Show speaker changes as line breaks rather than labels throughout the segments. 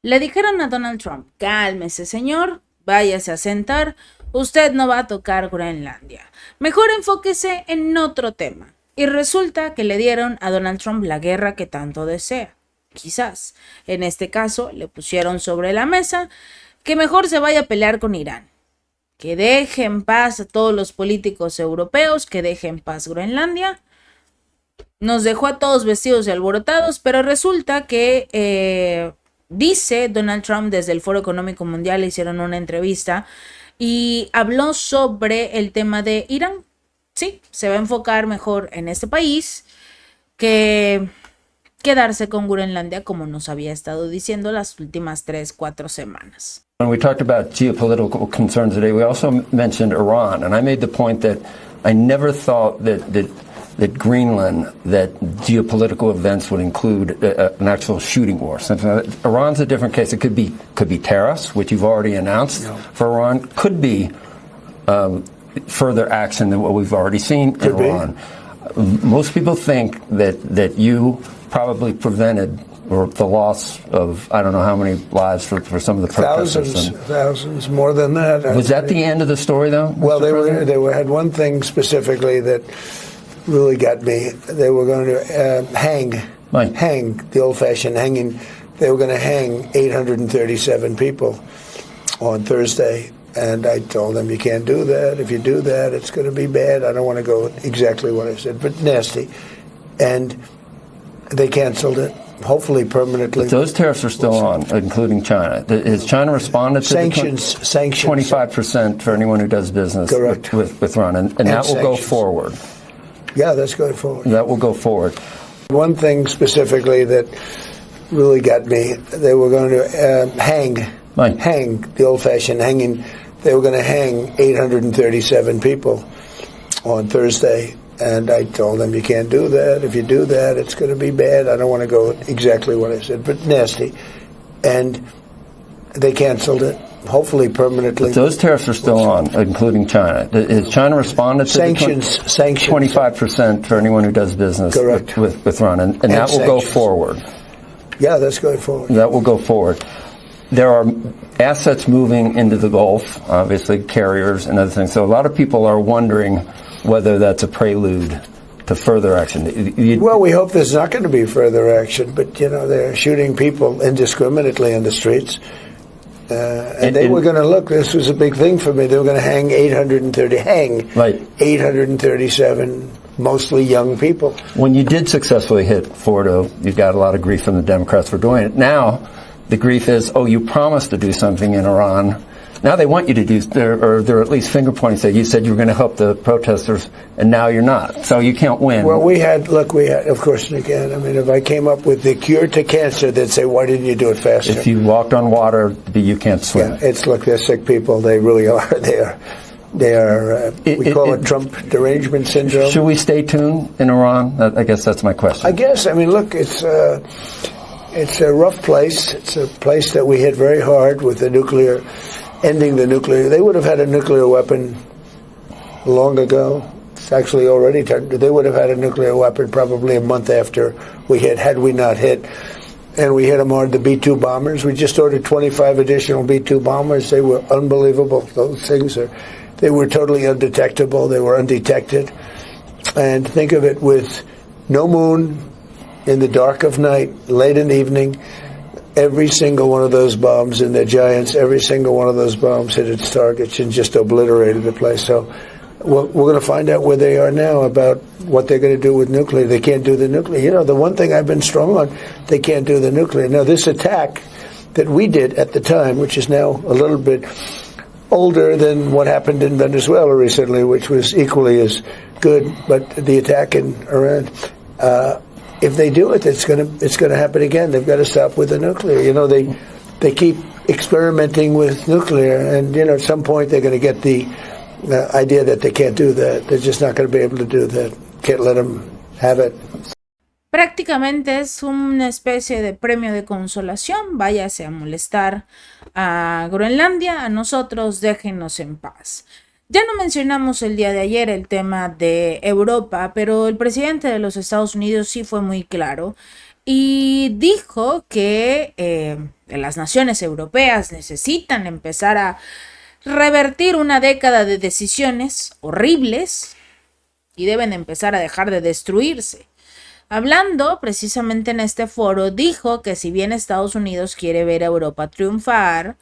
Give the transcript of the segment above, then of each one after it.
Le dijeron a Donald Trump: cálmese señor, váyase a sentar, usted no va a tocar Groenlandia. Mejor enfóquese en otro tema. Y resulta que le dieron a Donald Trump la guerra que tanto desea. Quizás, en este caso, le pusieron sobre la mesa que mejor se vaya a pelear con Irán. Que deje en paz a todos los políticos europeos, que deje en paz Groenlandia. Nos dejó a todos vestidos y alborotados, pero resulta que dice Donald Trump desde el Foro Económico Mundial, le hicieron una entrevista y habló sobre el tema de Irán. Sí, se va a enfocar mejor en este país que quedarse con Groenlandia, como nos había estado diciendo las últimas 3-4 semanas.
When we talked about geopolitical concerns today, we also mentioned Iran, and I made the point that I never thought that Greenland, that geopolitical events would include an actual shooting war. So, Iran's a different case. It could be tariffs, which you've already announced for Iran. Could be further action than what we've already seen in Iran. Most people think that you probably prevented or the loss of I don't know how many lives for some of the protesters.
Thousands, more than that.
Was that the end of the story, though?
Well, they had one thing specifically that really got me. They were going to hang the old-fashioned hanging. They were going to hang 837 people on Thursday. And I told them, you can't do that. If you do that, it's going to be bad. I don't want to go exactly what I said, but nasty. And they canceled it, hopefully permanently.
But those tariffs are still on, including China. Has China responded to
sanctions?
25% for anyone who does business with Iran, and that will go forward.
Yeah, that's going forward.
That will go forward.
One thing specifically that really got me, they were going to hang the old-fashioned hanging. They were going to hang 837 people on Thursday. And I told them, you can't do that. If you do that, it's going to be bad. I don't want to go exactly what I said, but nasty. And they canceled it, hopefully permanently.
But those tariffs are still on, including China. Has China responded to
sanctions?
25% for anyone who does business with Iran, and that will go forward.
Yeah, that's going forward.
That will go forward. There are assets moving into the Gulf, obviously carriers and other things. So a lot of people are wondering whether that's a prelude to further action.
Well, we hope there's not going to be further action, but, you know, they're shooting people indiscriminately in the streets. And they were going to look, this was a big thing for me, they were going to hang 837, mostly young people.
When you did successfully hit Fordo, you got a lot of grief from the Democrats for doing it. Now, the grief is, oh, you promised to do something in Iran. Now they want you to do, or they're at least finger pointing, say, you said you were going to help the protesters, and now you're not. So you can't win.
Well, we had, of course, again, I mean, if I came up with the cure to cancer, they'd say, why didn't you do it faster?
If you walked on water, you can't swim.
Yeah, they're sick people. They really are. They are, we call it Trump derangement syndrome.
Should we stay tuned in Iran? I guess that's my question.
I guess, I mean, look, it's a rough place. It's a place that we hit very hard with the nuclear, ending the nuclear. They would have had a nuclear weapon long ago. It's actually already, they would have had a nuclear weapon probably a month after we hit, had we not hit. And we hit them hard, the B-2 bombers. We just ordered 25 additional B-2 bombers. They were unbelievable. Those things they were totally undetectable. They were undetected. And think of it, with no moon, in the dark of night, late in the evening, every single one of those bombs, and they're giants, every single one of those bombs hit its targets and just obliterated the place. So we're going to find out where they are now about what they're going to do with nuclear. They can't do the nuclear. You know, the one thing I've been strong on, they can't do the nuclear. Now, this attack that we did at the time, which is now a little bit older than what happened in Venezuela recently, which was equally as good, but the attack in Iran, if they do it, it's going to happen again. They've got to stop with the nuclear. You know, they keep experimenting with nuclear, and you know, at some point they're going to get the idea that they can't do that. They're just not going to be able to do that. Can't let them have it.
Prácticamente es una especie de premio de consolación. Váyase a molestar a Groenlandia, a nosotros déjenos en paz. Ya no mencionamos el día de ayer el tema de Europa, pero el presidente de los Estados Unidos sí fue muy claro y dijo que las naciones europeas necesitan empezar a revertir una década de decisiones horribles y deben empezar a dejar de destruirse. Hablando precisamente en este foro, dijo que si bien Estados Unidos quiere ver a Europa triunfar,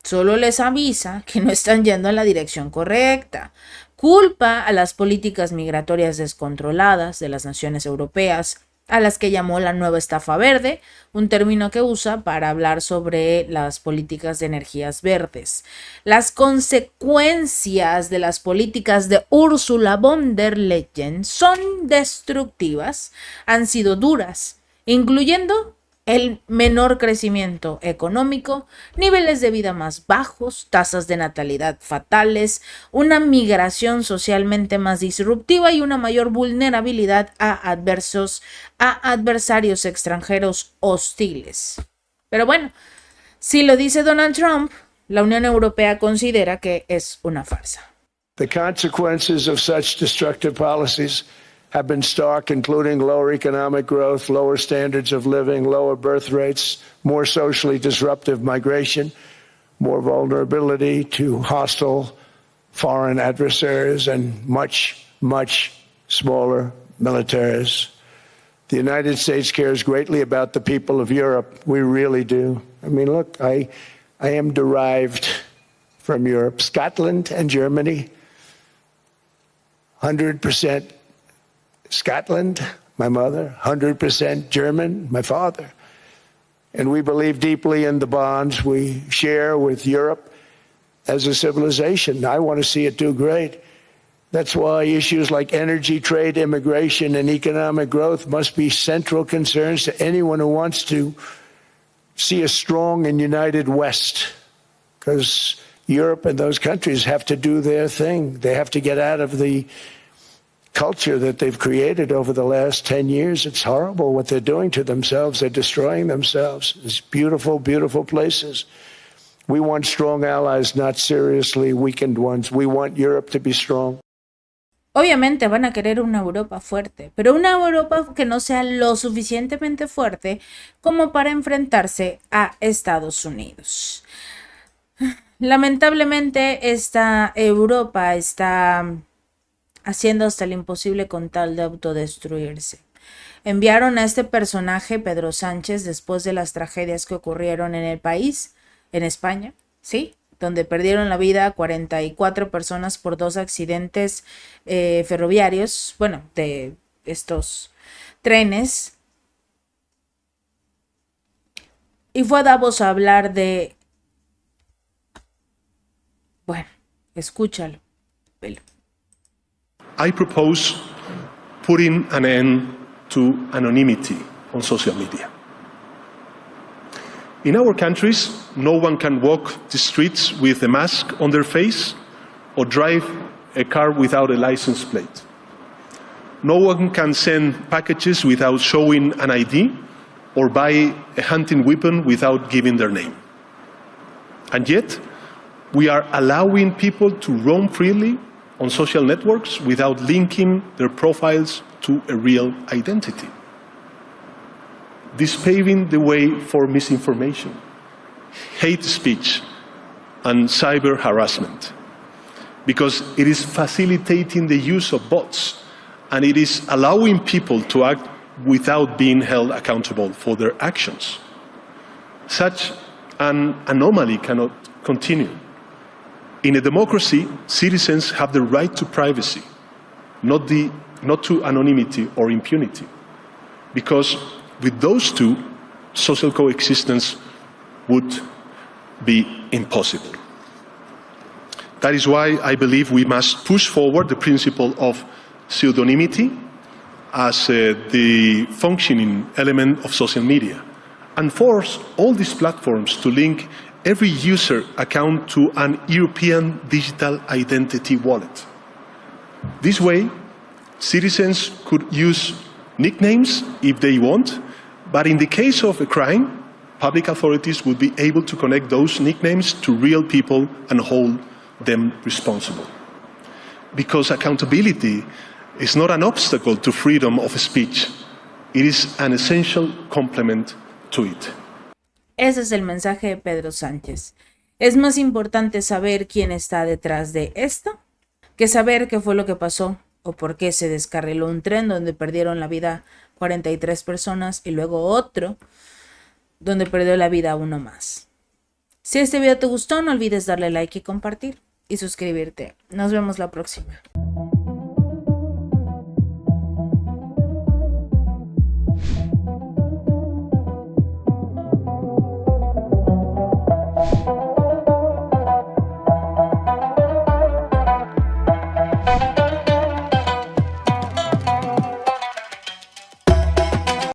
solo les avisa que no están yendo en la dirección correcta. Culpa a las políticas migratorias descontroladas de las naciones europeas, a las que llamó la nueva estafa verde, un término que usa para hablar sobre las políticas de energías verdes. Las consecuencias de las políticas de Ursula von der Leyen son destructivas, han sido duras, incluyendo el menor crecimiento económico, niveles de vida más bajos, tasas de natalidad fatales, una migración socialmente más disruptiva y una mayor vulnerabilidad a adversarios extranjeros hostiles. Pero bueno, si lo dice Donald Trump, la Unión Europea considera que es una farsa.
The consequences of such destructive policies have been stark, including lower economic growth, lower standards of living, lower birth rates, more socially disruptive migration, more vulnerability to hostile foreign adversaries, and much, much smaller militaries. The United States cares greatly about the people of Europe. We really do. I mean, look, I am derived from Europe. Scotland and Germany, 100% Scotland, my mother, 100% German, my father. And we believe deeply in the bonds we share with Europe as a civilization. I want to see it do great. That's why issues like energy, trade, immigration, and economic growth must be central concerns to anyone who wants to see a strong and united West. Because Europe and those countries have to do their thing. They have to get out of the culture that they've created over the last 10 years. It's horrible what they're doing to themselves. They're destroying themselves. It's beautiful, beautiful places. We want strong allies, not seriously weakened ones. We want Europe to be strong.
Obviamente van a querer una Europa fuerte, pero una Europa que no sea lo suficientemente fuerte como para enfrentarse a Estados Unidos. Lamentablemente esta Europa está haciendo hasta lo imposible con tal de autodestruirse. Enviaron a este personaje, Pedro Sánchez, después de las tragedias que ocurrieron en el país, en España, ¿sí?, donde perdieron la vida 44 personas por 2 accidentes ferroviarios, bueno, de estos trenes. Y fue a Davos a hablar de... Bueno, escúchalo, velo.
I propose putting an end to anonymity on social media. In our countries, no one can walk the streets with a mask on their face or drive a car without a license plate. No one can send packages without showing an ID or buy a hunting weapon without giving their name. And yet, we are allowing people to roam freely on social networks without linking their profiles to a real identity. This paving the way for misinformation, hate speech, and cyber harassment, because it is facilitating the use of bots and it is allowing people to act without being held accountable for their actions. Such an anomaly cannot continue. In a democracy, citizens have the right to privacy, not to anonymity or impunity, because with those two, social coexistence would be impossible. That is why I believe we must push forward the principle of pseudonymity as the functioning element of social media, and force all these platforms to link every user account to an European digital identity wallet. This way, citizens could use nicknames if they want, but in the case of a crime, public authorities would be able to connect those nicknames to real people and hold them responsible. Because accountability is not an obstacle to freedom of speech, It is an essential complement to it.
Ese es el mensaje de Pedro Sánchez. Es más importante saber quién está detrás de esto que saber qué fue lo que pasó o por qué se descarriló un tren donde perdieron la vida 43 personas y luego otro donde perdió la vida uno más. Si este video te gustó, no olvides darle like y compartir y suscribirte. Nos vemos la próxima.